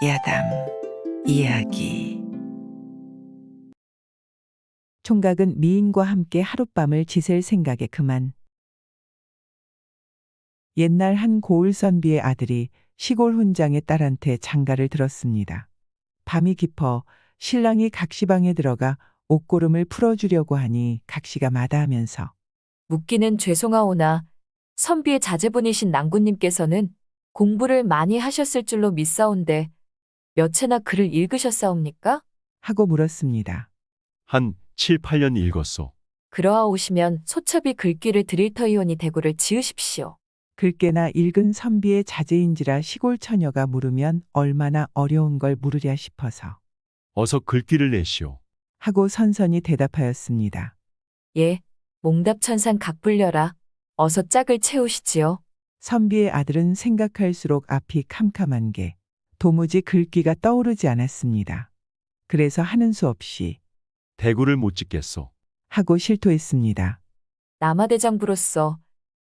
야담 이야기. 총각은 미인과 함께 하룻밤을 지샐 생각에 그만. 옛날 한 고을 선비의 아들이 시골 훈장의 딸한테 장가를 들었습니다. 밤이 깊어 신랑이 각시방에 들어가 옷고름을 풀어주려고 하니 각시가 마다하면서 묻기는 죄송하오나 선비의 자제분이신 낭군님께서는 공부를 많이 하셨을 줄로 믿사온데 몇 해나 글을 읽으셨사옵니까? 하고 물었습니다. 한 7, 8년 읽었소. 그러하오시면 소첩이 글귀를 드릴 터이오니 대구를 지으십시오. 글깨나 읽은 선비의 자제인지라 시골 처녀가 물으면 얼마나 어려운 걸 물으랴 싶어서 어서 글귀를 내시오. 하고 선선히 대답하였습니다. 예, 몽답천산 각불려라. 어서 짝을 채우시지요. 선비의 아들은 생각할수록 앞이 캄캄한 게 도무지 글귀가 떠오르지 않았습니다. 그래서 하는 수 없이 대구를 못 짓겠소. 하고 실토했습니다. 남아대장부로서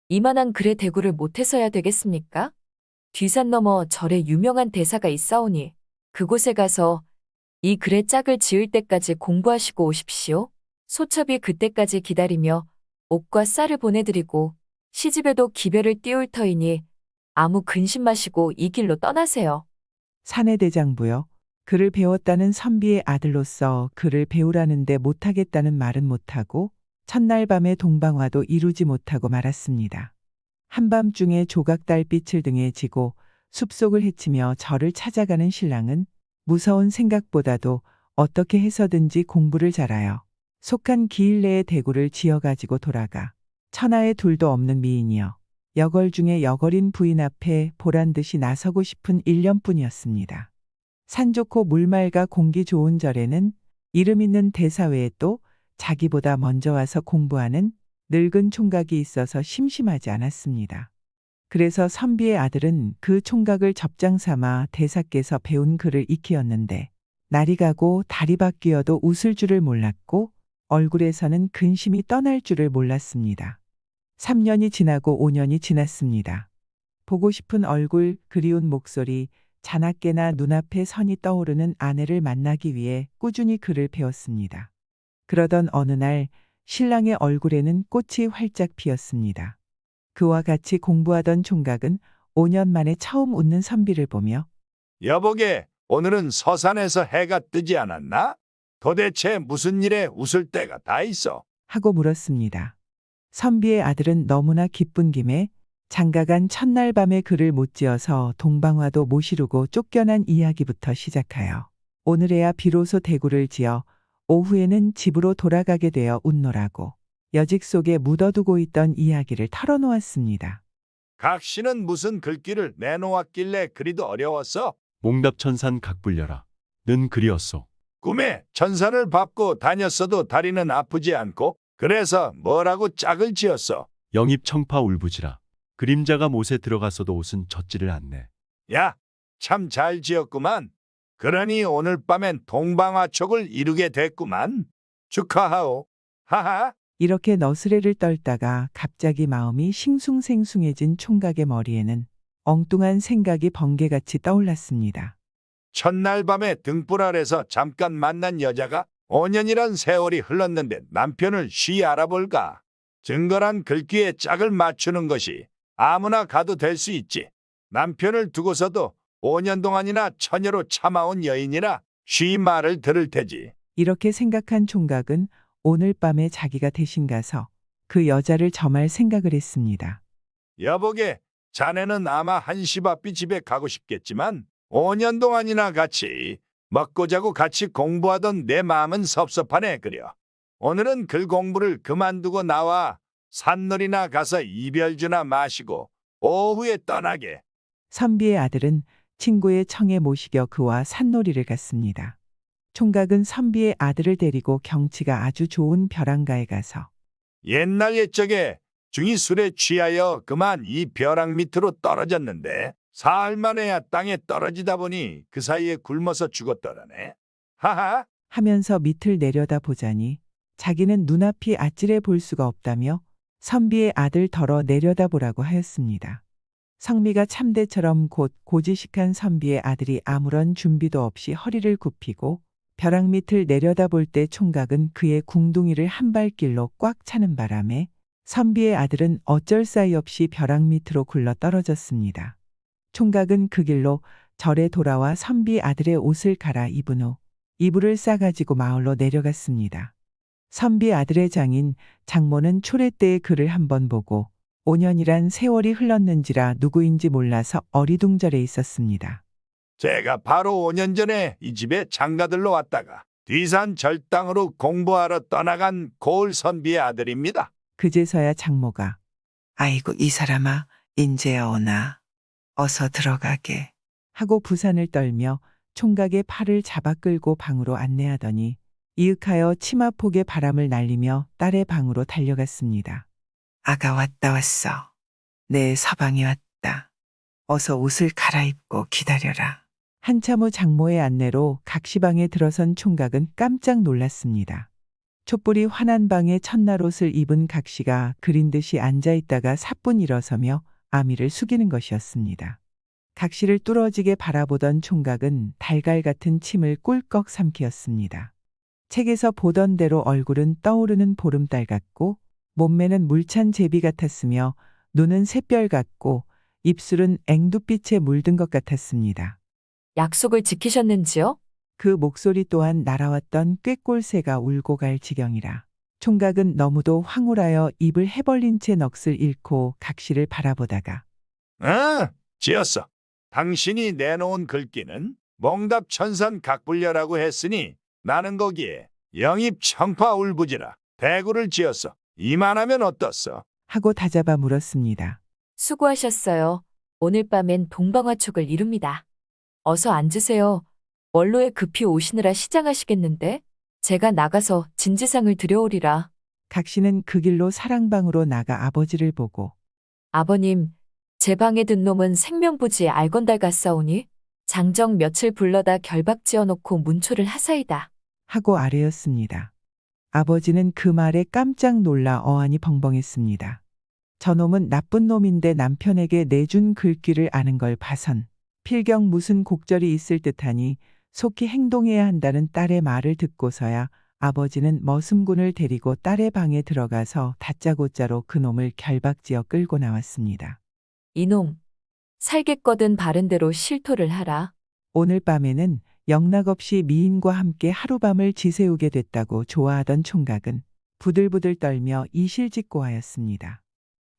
이만한 글의 대구를 못해서야 되겠습니까? 뒤산 너머 절에 유명한 대사가 있사오니 그곳에 가서 이 글의 짝을 지을 때까지 공부하시고 오십시오. 소첩이 그때까지 기다리며 옷과 쌀을 보내드리고 시집에도 기별을 띄울 터이니 아무 근심 마시고 이 길로 떠나세요. 사내대장부요. 글을 배웠다는 선비의 아들로서 글을 배우라는데 못하겠다는 말은 못하고 첫날 밤의 동방화도 이루지 못하고 말았습니다. 한밤중에 조각달빛을 등에 지고 숲속을 헤치며 절을 찾아가는 신랑은 무서운 생각보다도 어떻게 해서든지 공부를 잘하여 속한 기일 내에 대구를 지어가지고 돌아가 천하에 둘도 없는 미인이여 여걸 중에 여걸인 부인 앞에 보란듯이 나서고 싶은 일념뿐이었습니다. 산 좋고 물 맑아 공기 좋은 절에는 이름 있는 대사 외에 또 자기보다 먼저 와서 공부하는 늙은 총각이 있어서 심심하지 않았습니다. 그래서 선비의 아들은 그 총각을 접장 삼아 대사께서 배운 글을 익히었는데 날이 가고 달이 바뀌어도 웃을 줄을 몰랐고 얼굴에서는 근심이 떠날 줄을 몰랐습니다. 3년이 지나고 5년이 지났습니다. 보고 싶은 얼굴, 그리운 목소리, 자나깨나 눈앞에 선이 떠오르는 아내를 만나기 위해 꾸준히 글을 배웠습니다. 그러던 어느 날 신랑의 얼굴에는 꽃이 활짝 피었습니다. 그와 같이 공부하던 총각은 5년 만에 처음 웃는 선비를 보며 여보게, 오늘은 서산에서 해가 뜨지 않았나? 도대체 무슨 일에 웃을 때가 다 있어? 하고 물었습니다. 선비의 아들은 너무나 기쁜 김에 장가간 첫날 밤에 글을 못 지어서 동방화도 못 이루고 쫓겨난 이야기부터 시작하여 오늘에야 비로소 대구를 지어 오후에는 집으로 돌아가게 되어 웃노라고 여직 속에 묻어두고 있던 이야기를 털어놓았습니다. 각시는 무슨 글귀를 내놓았길래 그리도 어려웠어? 몽답천산 각불려라. 는 글이었소. 꿈에 천산을 밟고 다녔어도 다리는 아프지 않고 그래서 뭐라고 짝을 지었어? 영입청파 울부지라. 그림자가 못에 들어갔어도 옷은 젖지를 않네. 야, 참 잘 지었구만. 그러니 오늘 밤엔 동방화촉을 이루게 됐구만. 축하하오. 하하. 이렇게 너스레를 떨다가 갑자기 마음이 싱숭생숭해진 총각의 머리에는 엉뚱한 생각이 번개같이 떠올랐습니다. 첫날 밤에 등불 아래서 잠깐 만난 여자가 5년이란 세월이 흘렀는데 남편을 쉬 알아볼까? 증거란 글귀에 짝을 맞추는 것이 아무나 가도 될 수 있지. 남편을 두고서도 5년 동안이나 처녀로 참아온 여인이라 쉬 말을 들을 테지. 이렇게 생각한 총각은 오늘 밤에 자기가 대신 가서 그 여자를 점할 생각을 했습니다. 여보게, 자네는 아마 한시바삐 집에 가고 싶겠지만 5년 동안이나 같이 먹고 자고 같이 공부하던 내 마음은 섭섭하네 그려. 오늘은 글 공부를 그만두고 나와 산놀이나 가서 이별주나 마시고 오후에 떠나게. 선비의 아들은 친구의 청에 모시겨 그와 산놀이를 갔습니다. 총각은 선비의 아들을 데리고 경치가 아주 좋은 벼랑가에 가서 옛날 옛적에 중이 술에 취하여 그만 이 벼랑 밑으로 떨어졌는데 사흘 만에야 땅에 떨어지다 보니 그 사이에 굶어서 죽었더라네. 하하. 하면서 밑을 내려다 보자니 자기는 눈앞이 아찔해 볼 수가 없다며 선비의 아들 덜어 내려다보라고 하였습니다. 성미가 참대처럼 곧 고지식한 선비의 아들이 아무런 준비도 없이 허리를 굽히고 벼랑 밑을 내려다볼 때 총각은 그의 궁둥이를 한 발길로 꽉 차는 바람에 선비의 아들은 어쩔 사이 없이 벼랑 밑으로 굴러 떨어졌습니다. 총각은 그 길로 절에 돌아와 선비 아들의 옷을 갈아입은 후 이불을 싸가지고 마을로 내려갔습니다. 선비 아들의 장인 장모는 초래 때의 그를 한번 보고 5년이란 세월이 흘렀는지라 누구인지 몰라서 어리둥절해 있었습니다. 제가 바로 5년 전에 이 집에 장가들러 왔다가 뒤산 절당으로 공부하러 떠나간 고을 선비의 아들입니다. 그제서야 장모가 아이고 이 사람아 인제야 오나 어서 들어가게. 하고 부산을 떨며 총각의 팔을 잡아 끌고 방으로 안내하더니 이윽하여 치마폭에 바람을 날리며 딸의 방으로 달려갔습니다. 아가 왔어. 내 서방이 왔다. 어서 옷을 갈아입고 기다려라. 한참 후 장모의 안내로 각시방에 들어선 총각은 깜짝 놀랐습니다. 촛불이 환한 방에 첫날 옷을 입은 각시가 그린 듯이 앉아있다가 사뿐 일어서며 아미를 숙이는 것이었습니다. 각시를 뚫어지게 바라보던 총각은 달걀 같은 침을 꿀꺽 삼키었습니다. 책에서 보던 대로 얼굴은 떠오르는 보름달 같고 몸매는 물찬 제비 같았으며 눈은 샛별 같고 입술은 앵두빛에 물든 것 같았습니다. 약속을 지키셨는지요? 그 목소리 또한 날아왔던 꾀꼴새가 울고 갈 지경이라 총각은 너무도 황홀하여 입을 해벌린 채 넋을 잃고 각시를 바라보다가 지었어. 당신이 내놓은 글귀는 몽답천산 각불려라고 했으니 나는 거기에 영입청파 울부지라 대구를 지었어. 이만하면 어떻소? 하고 다잡아 물었습니다. 수고하셨어요. 오늘 밤엔 동방화촉을 이룹니다. 어서 앉으세요. 원로에 급히 오시느라 시장하시겠는데 제가 나가서 진지상을 드려오리라. 각시는 그 길로 사랑방으로 나가 아버지를 보고 아버님, 제 방에 든 놈은 생명부지에 알건달 같사오니 장정 며칠 불러다 결박 지어놓고 문초를 하사이다. 하고 아뢰었습니다. 아버지는 그 말에 깜짝 놀라 어안이 벙벙했습니다. 저놈은 나쁜 놈인데 남편에게 내준 글귀를 아는 걸 봐선 필경 무슨 곡절이 있을 듯하니 속히 행동해야 한다는 딸의 말을 듣고서야 아버지는 머슴군을 데리고 딸의 방에 들어가서 다짜고짜로 그놈을 결박지어 끌고 나왔습니다. 이놈, 살겠거든 바른 대로 실토를 하라. 오늘 밤에는 영락없이 미인과 함께 하룻밤을 지새우게 됐다고 좋아하던 총각은 부들부들 떨며 이실직고 하였습니다.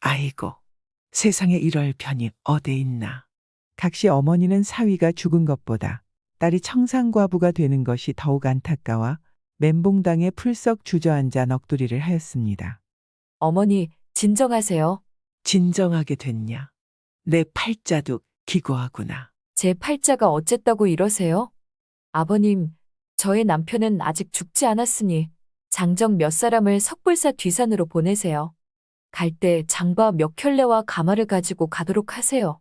아이고 세상에 이럴 편이 어디 있나. 각시 어머니는 사위가 죽은 것보다 딸이 청산과부가 되는 것이 더욱 안타까워 멘봉당에 풀썩 주저앉아 넋두리를 하였습니다. 어머니, 진정하세요. 진정하게 됐냐. 내 팔자도 기고하구나. 제 팔자가 어쨌다고 이러세요? 아버님, 저의 남편은 아직 죽지 않았으니 장정 몇 사람을 석불사 뒤산으로 보내세요. 갈 때 장바 몇 켤레와 가마를 가지고 가도록 하세요.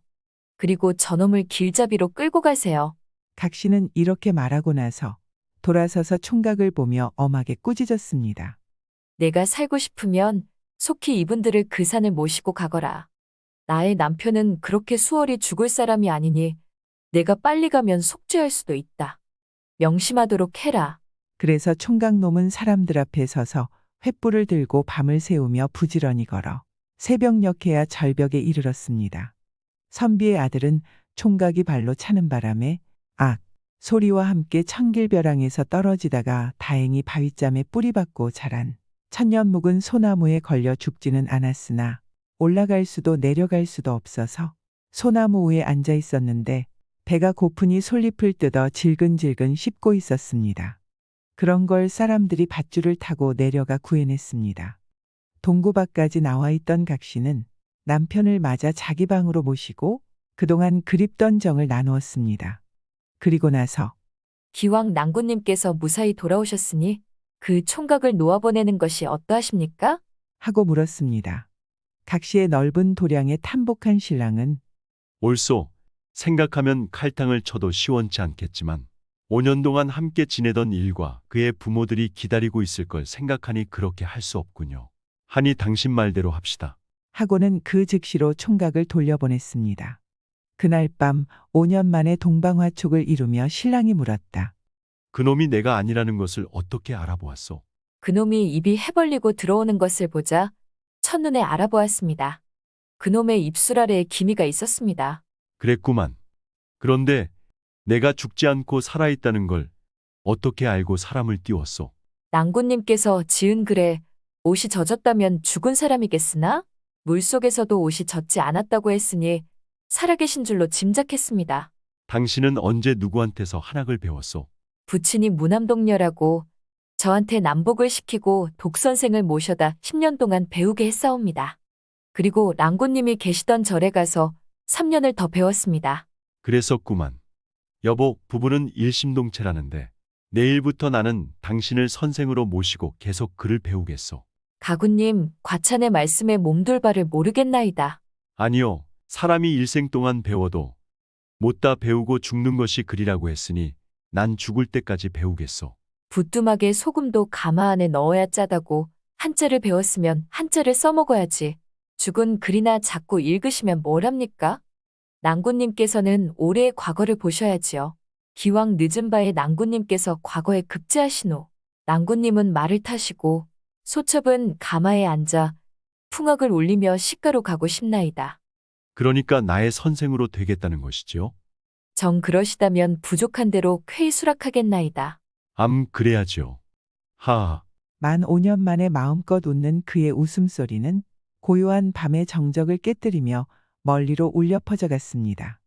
그리고 저놈을 길잡이로 끌고 가세요. 각시는 이렇게 말하고 나서 돌아서서 총각을 보며 엄하게 꾸짖었습니다. 내가 살고 싶으면 속히 이분들을 그 산을 모시고 가거라. 나의 남편은 그렇게 수월히 죽을 사람이 아니니 내가 빨리 가면 속죄할 수도 있다. 명심하도록 해라. 그래서 총각놈은 사람들 앞에 서서 횃불을 들고 밤을 새우며 부지런히 걸어 새벽녘에야 절벽에 이르렀습니다. 선비의 아들은 총각이 발로 차는 바람에 악 소리와 함께 천길벼랑에서 떨어지다가 다행히 바위짬에 뿌리박고 자란 천년 묵은 소나무에 걸려 죽지는 않았으나 올라갈 수도 내려갈 수도 없어서 소나무 위에 앉아 있었는데 배가 고프니 솔잎을 뜯어 질근질근 씹고 있었습니다. 그런 걸 사람들이 밧줄을 타고 내려가 구해냈습니다. 동구 밖까지 나와 있던 각시는 남편을 맞아 자기 방으로 모시고 그동안 그립던 정을 나누었습니다. 그리고 나서 기왕 낭군님께서 무사히 돌아오셨으니 그 총각을 놓아보내는 것이 어떠하십니까? 하고 물었습니다. 각시의 넓은 도량에 탐복한 신랑은 옳소. 생각하면 칼탕을 쳐도 시원치 않겠지만 5년 동안 함께 지내던 일과 그의 부모들이 기다리고 있을 걸 생각하니 그렇게 할 수 없군요. 하니 당신 말대로 합시다. 하고는 그 즉시로 총각을 돌려보냈습니다. 그날 밤 5년 만에 동방화촉을 이루며 신랑이 물었다. 그놈이 내가 아니라는 것을 어떻게 알아보았소? 그놈이 입이 해벌리고 들어오는 것을 보자 첫눈에 알아보았습니다. 그놈의 입술 아래에 기미가 있었습니다. 그랬구만. 그런데 내가 죽지 않고 살아있다는 걸 어떻게 알고 사람을 띄웠소? 낭군님께서 지은 글에 옷이 젖었다면 죽은 사람이겠으나 물속에서도 옷이 젖지 않았다고 했으니 살아계신 줄로 짐작했습니다. 당신은 언제 누구한테서 한학을 배웠소? 부친이 무남동녀라고 저한테 남복을 시키고 독선생을 모셔다 10년 동안 배우게 했사옵니다. 그리고 랑군님이 계시던 절에 가서 3년을 더 배웠습니다. 그랬었구만. 여보, 부부는 일심동체라는데 내일부터 나는 당신을 선생으로 모시고 계속 글을 배우겠소. 가구님, 과찬의 말씀에 몸둘 바를 모르겠나이다. 아니요, 사람이 일생 동안 배워도 못다 배우고 죽는 것이 글이라고 했으니 난 죽을 때까지 배우겠소. 부뚜막에 소금도 가마 안에 넣어야 짜다고 한자를 배웠으면 한자를 써먹어야지. 죽은 글이나 자꾸 읽으시면 뭐랍니까? 낭군님께서는 올해의 과거를 보셔야지요. 기왕 늦은 바에 낭군님께서 과거에 급제하시노. 낭군님은 말을 타시고 소첩은 가마에 앉아 풍악을 울리며 시가로 가고 싶나이다. 그러니까 나의 선생으로 되겠다는 것이지요? 정 그러시다면 부족한 대로 쾌히 수락하겠나이다. 그래야지요. 하하. 만 5년 만에 마음껏 웃는 그의 웃음소리는 고요한 밤의 정적을 깨뜨리며 멀리로 울려 퍼져갔습니다.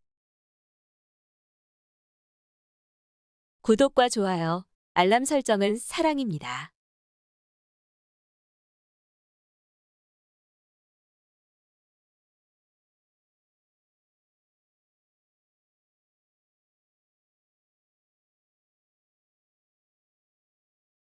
구독과 좋아요, 알람 설정은 사랑입니다.